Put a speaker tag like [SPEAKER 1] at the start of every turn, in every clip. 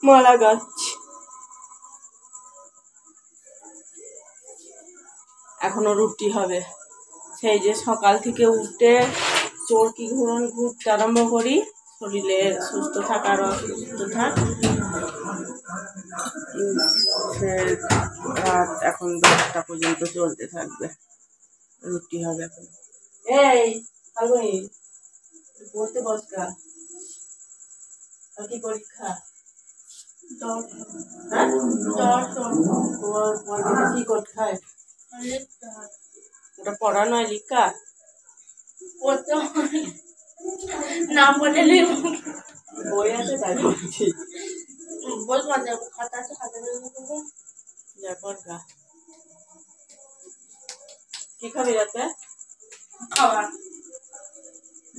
[SPEAKER 1] মালা গাছ এখনো রুটি হবে। সেই যে সকাল থেকে উঠে চরকি ঘুরন ঘুরতে আরম্ভ করি, শরীরে সুস্থ থাকার অসুস্থ থাক, সে রাত এখন 10টা পর্যন্ত চলতে থাকবে। রুটি হবে এখন। এই ফাল্গুনি পড়তে বসকা, কি পরীক্ষা? কি করতে খায়? ওটা পড়া নয়, লিখা।
[SPEAKER 2] না পড়লে
[SPEAKER 1] বই আছে তাই বলছি।
[SPEAKER 2] খাতা আছে, খাতা
[SPEAKER 1] পড়া। কি খাবি রাতে?
[SPEAKER 2] খাবার।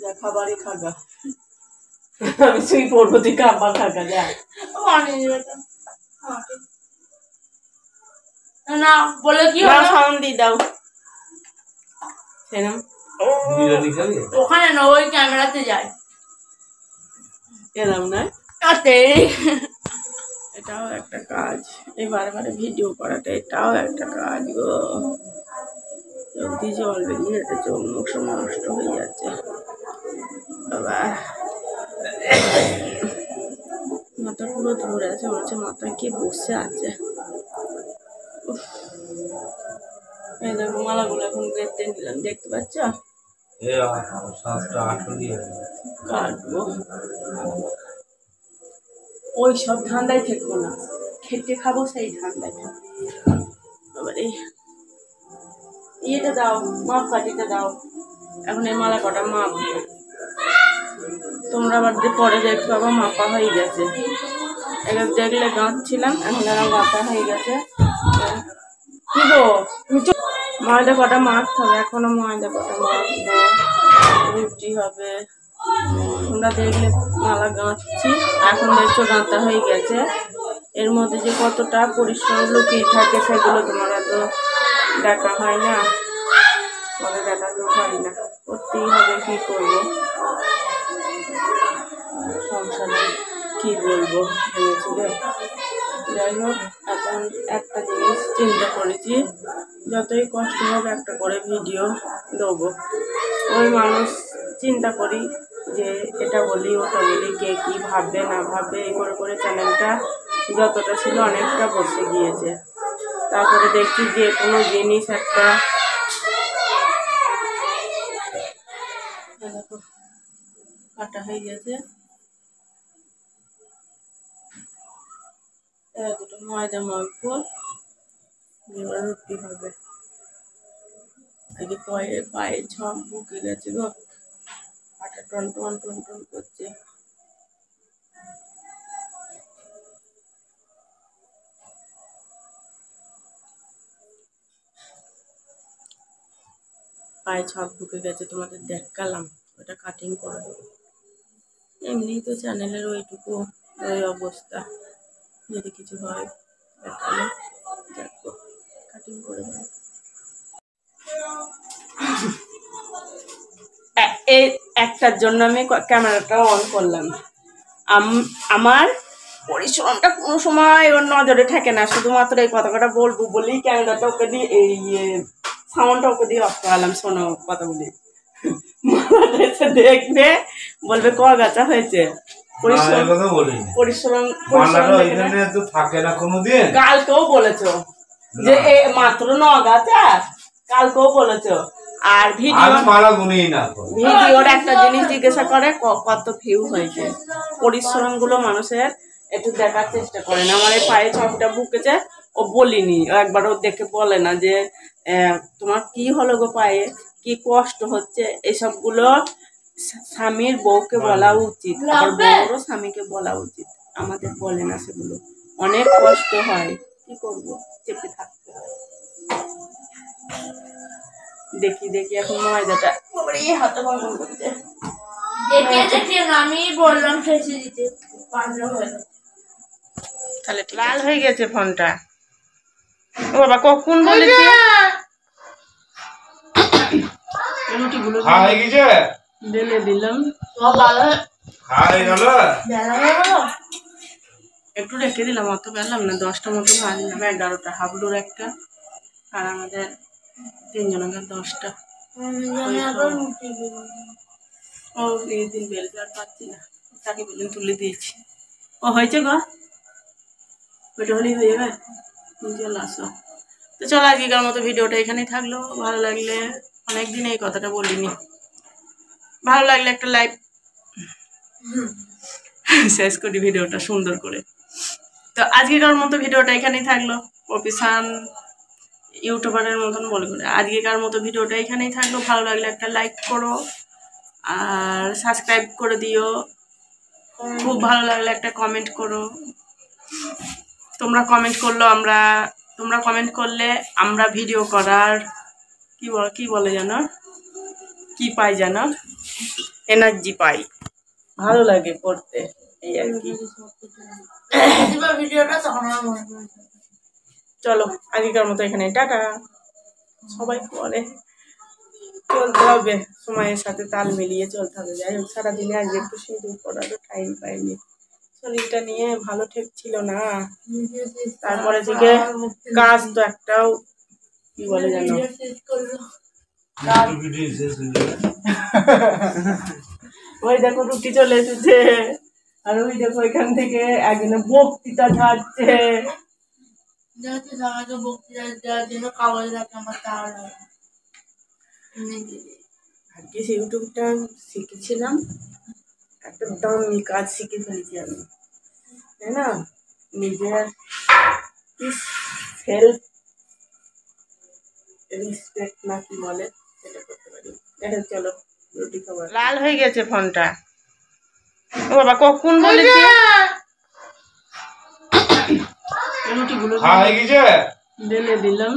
[SPEAKER 1] যা খাবারই খাগা। আমি শুই পড়বো, তুই খাবার খাগা যা।
[SPEAKER 2] না বলে কি
[SPEAKER 1] সাউন্ড দিয়ে দাও।
[SPEAKER 2] ওখানে না, ওই ক্যামেরাতে যায়।
[SPEAKER 1] এলাম না, এটাও একটা কাজ। এই বারে বারে ভিডিও করাটা এটাও একটা কাজ গো। চোখ দিয়ে জল বেরিয়ে যাচ্ছে, চোখ মুখ সব নষ্ট হয়ে যাচ্ছে বাবা। মাথা পুরো ধরে আছে, মনে হচ্ছে মাথায় কে বসে আছে। এই দেখো মালাগুলো এখন বেঁধে নিলাম, দেখতে পাচ্ছ? কাটবো। ওই সব ঠান্ডায় থেকবো না, খেতে খাবো সেই ঠান্ডায় থাকবো। এবারে ইয়েটা দাও, মাপ কাঠিটা দাও। এখন এই মালা কটা মাপবো, তোমরা আবার পরে দেখতে পাবো মাপা হয়ে গেছে। এবার দেখলে গাঁথছিলাম, এখন এরা গাঁথা হয়ে গেছে। কি গো ময়দা কটা মাখতে হবে, এখনো ময়দা কটা মাখবো, রুটি হবে। তোমরা দেখলে মালা গাঁথছি, এখন দেখছো গাঁথা হয়ে গেছে। এর মধ্যে যে কতটা পরিশ্রম লুকিয়ে থাকে সেগুলো তোমার তো দেখা হয় না, পরে দেখাতেও হয় না। করতেই হবে, কি করবো, সংসারে কি বলবো ভেবেছিল। যাই হোক, এখন একটা জিনিস চিন্তা করেছি, যতই কষ্ট হোক একটা করে ভিডিও দেবো। ওই মানুষ চিন্তা করি যে এটা বলি ওটা বলি, কে কী ভাববে না ভাববে, এই করে করে চ্যানেলটা যতটা ছিল অনেকটা বসে গিয়েছে। তারপরে দেখছি যে কোনো জিনিস একটা কাটা হয়ে গেছে। দুটো ময়দা মাখবো, এবার রুটি হবে। আগে পায়ে ছক বুকে গেছে গো, পাটা টন টন টন টন করছে। পায়ে ছক ঢুকে গেছে, তোমাদের দেখালাম, ওটা কাটিং করে দেবো। এমনি তো চ্যানেলের ওইটুকু ওই অবস্থা, যদি কিছু হয় দেখালে দেখবো, কাটিং করে দেবো। এই একটার জন্য আমি ক্যামেরাটা অন করলাম। আমার পরিশ্রমটা কোনো সময় ওর নজরে থাকে না, শুধুমাত্র এই কথাটা বলবো বলেই ক্যামেরাটা ওকে দিয়ে এই সাউন্ডটা ওকে দিয়ে অফ করালাম। শোনো কথা বলি, এসে দেখবে বলবে ক গাছা হয়েছে। পরিশ্রম
[SPEAKER 3] থাকে না কোনোদিন।
[SPEAKER 1] কালকেও বলেছো যে মাত্র 9 গাছা, কালকেও বলেছো। আর ভিডিওর একটা জিনিস জিজ্ঞাসা করে কত ভিউ হয়েছে। পরিশ্রম গুলো মানুষের একটু দেখার চেষ্টা করে না। আমার এই পায়ে ছকটা বুকেছে, ও বলিনি, একবার ও দেখে বলে না যে তোমার কি হলো গো, পায়ে কি কষ্ট হচ্ছে। এসবগুলো স্বামীর বউকে বলা উচিত, আর বউরও স্বামীকে বলা উচিত। আমাদের বলে না সেগুলো, অনেক কষ্ট হয়, কি করবো, চেপে থাকতে হয়। দেখি দেখি এখন ময়দাটা হাতে গরম করছে,
[SPEAKER 2] আমি বললাম শেষে দিতে,
[SPEAKER 1] তাহলে লাল হয়ে গেছে ফোনটা। ও বাবা কখন বলেছি রুটিগুলো বেলে দিলাম। একটু রেখে দিলাম, অত পেলাম না, 10টা মতো ভাজলাম, 11টা হাবলুর একটা আর আমাদের 3 জনের 10টা। ও এই দিন বেলতে আর পাচ্ছি না, তাকে বেলুন তুলে দিয়েছি। ও হয়েছে গো, ওইটা হলেই হয়ে যাবে। চলে আসো। তো চলো আজকের মতো ভিডিওটা এখানেই থাকলো। ভালো লাগলে, অনেকদিন এই কথাটা বলিনি, ভালো লাগলে একটা লাইক শেষ করি ভিডিওটা সুন্দর করে। তো আজকের মতো ভিডিওটা এখানেই থাকলো। প্রফেশন ইউটিউবারের মতন বলে করে আজকের মতো ভিডিওটা এখানেই থাকলো। ভালো লাগলে একটা লাইক করো আর সাবস্ক্রাইব করে দিও। খুব ভালো লাগলে একটা কমেন্ট করো। তোমরা কমেন্ট করলে আমরা ভিডিও করার কি বলে জানো, কি পাই জানো, এনার্জি পাই, ভালো লাগে করতে, এই আর কি।
[SPEAKER 2] ভিডিওটা তখন আমার মনে পড়ে।
[SPEAKER 1] চলো আজকের মতো এখানে টাটা। সবাই বলে চলতে হবে, সময়ের সাথে তাল মিলিয়ে চলতে হবে। যাই হোক, সারাদিনে আজকে একটু সিঁদুর করারও টাইম পাইনি, শরীরটা নিয়ে ভালো ঠেকছিল না। তারপরে থেকে কাজ তো একটাও কি বলে জানো, ওই দেখো রুটি চলে এসেছে, আর ওই দেখো এখান থেকে একজনে বক্তৃতা ঝাড়ছে।
[SPEAKER 2] বক্তৃতা দেওয়ার জন্য কাগজ রাখে আমার তার
[SPEAKER 1] ভাগ্যিস ইউটিউবটা শিখেছিলাম, একটা দামি কাজ শিখে ফেলেছি আমি, তাই না? নিজের সেলফ রেসপেক্ট না কি বলে সেটা করতে পারি। দেখো চলো রুটি খাবার। লাল হয়ে গেছে ফোনটা, ও বাবা কখন বলেছি রুটিগুলো ঢেলে দিলাম।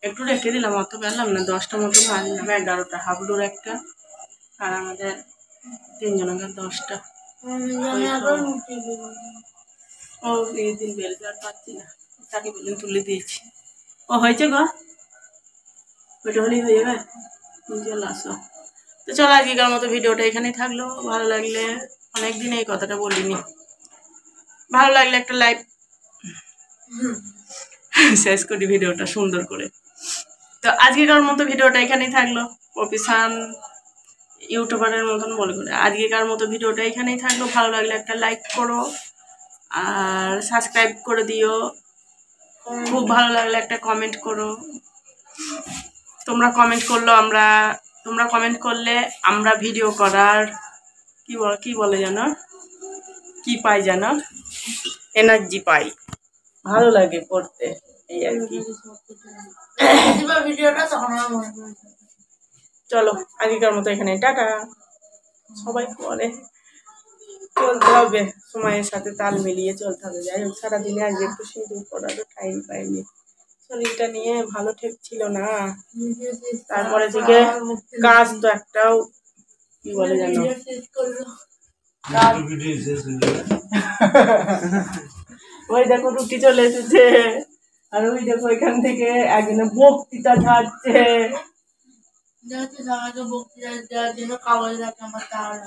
[SPEAKER 1] একটু রেখে দিলাম, অত পেলাম না, 10টা মতো ভাজলাম, 11টা হাবলুর একটা আর আমাদের 3 জনের 10টা। ও এই দিন বেলতে আর পাচ্ছি না, তাকে বেলুন তুলে দিয়েছি। ও হয়েছে গো, ওইটা হলেই হয়ে যাবে। চলে আসো। তো চলো আজকের মতো ভিডিওটা এখানেই থাকলো। ভালো লাগলে, অনেকদিন এই কথাটা বলিনি, ভালো লাগলে একটা লাইক শেষ করি ভিডিওটা সুন্দর করে। তো আজকের মতো ভিডিওটা এখানেই থাকলো। প্রফেশন ইউটিউবারের মতন বলে করে আজকের মতো ভিডিওটা এখানেই থাকলো। ভালো লাগলে একটা লাইক করো আর সাবস্ক্রাইব করে দিও। খুব ভালো লাগলে একটা কমেন্ট করো। তোমরা কমেন্ট করলে আমরা ভিডিও করার কি বলে জানো, কি পাই জানো, এনার্জি পাই, ভালো লাগে করতে, এই আর কি।
[SPEAKER 2] ভিডিওটা তখন আমার মনে পড়ে।
[SPEAKER 1] চলো আজকের মতো এখানে টাটা। সবাই বলে চলতে হবে, সময়ের সাথে তাল মিলিয়ে চলতে হবে। যাই হোক, সারাদিনে আজকে একটু সিঁদুর করারও টাইম পাইনি, শরীরটা নিয়ে ভালো ঠেকছিল না। তারপরে থেকে কাজ তো একটাও কি বলে জানো, ওই দেখো রুটি চলে এসেছে, আর ওই দেখো এখান থেকে একজনে বক্তৃতা ঝাড়ছে।
[SPEAKER 2] বক্তৃতা দেওয়ার জন্য কাগজ রাখে আমার তার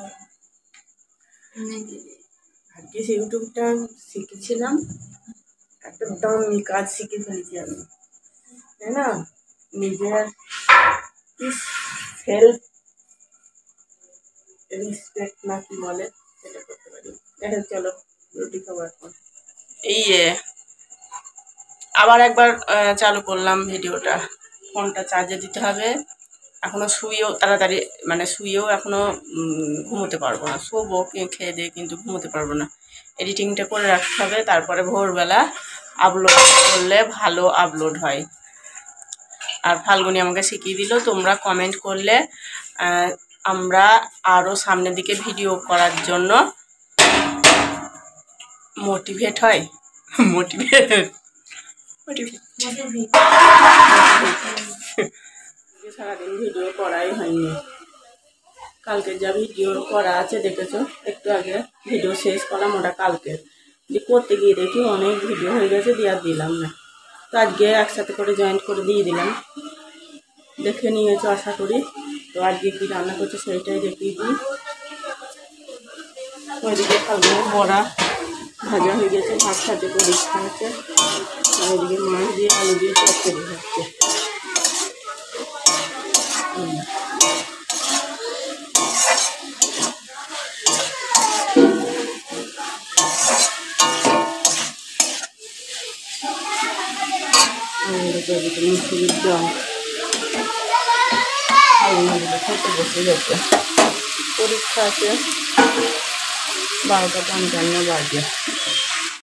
[SPEAKER 1] ভাগ্যিস ইউটিউবটা শিখেছিলাম, একটা দামি কাজ শিখে ফেলেছি আমি, তাই না? নিজের সেলফ রেসপেক্ট না কি বলে সেটা করতে পারি। দেখো চলো রুটি খাবার। এই আবার একবার চালু করলাম ভিডিওটা, ফোনটা চার্জে দিতে হবে। এখনো শুয়েও তাড়াতাড়ি, মানে শুয়েও এখনো ঘুমোতে পারবো না, শোবো খেয়ে দিয়ে, কিন্তু ঘুমোতে পারবো না। এডিটিংটা করে রাখতে হবে, তারপরে ভোরবেলা আপলোড করলে ভালো আপলোড হয়। আর ফাল্গুনি আমাকে শিখিয়ে দিল, তোমরা কমেন্ট করলে আমরা আরও সামনের দিকে ভিডিও করার জন্য মোটিভেট হয়। সারাদিন ভিডিও করাই হয়নি, কালকে যা ভিডিও করা আছে দেখেছো, একটু আগে ভিডিও শেষ করলাম, ওটা কালকে করতে গিয়ে দেখি অনেক ভিডিও হয়ে গেছে, দিয়ে আর দিলাম না। তো আজকে একসাথে করে জয়েন্ট করে দিয়ে দিলাম, দেখে নিয়েছো আশা করি। তো আজকে কী রান্না করছে সেইটাই দেখিয়ে দিই। ওইদিকে ফাল্গুনের বড়া ভাজা হয়ে গেছে, ভাত খাতে পরীক্ষা আছে। আর ওইদিকে মাছ দিয়ে আলু দিয়ে চচ্চড়ি হচ্ছে। মুসুরির ডাল খেতে বসে গেছে। পরীক্ষা আছে 12টা 55 বাজে।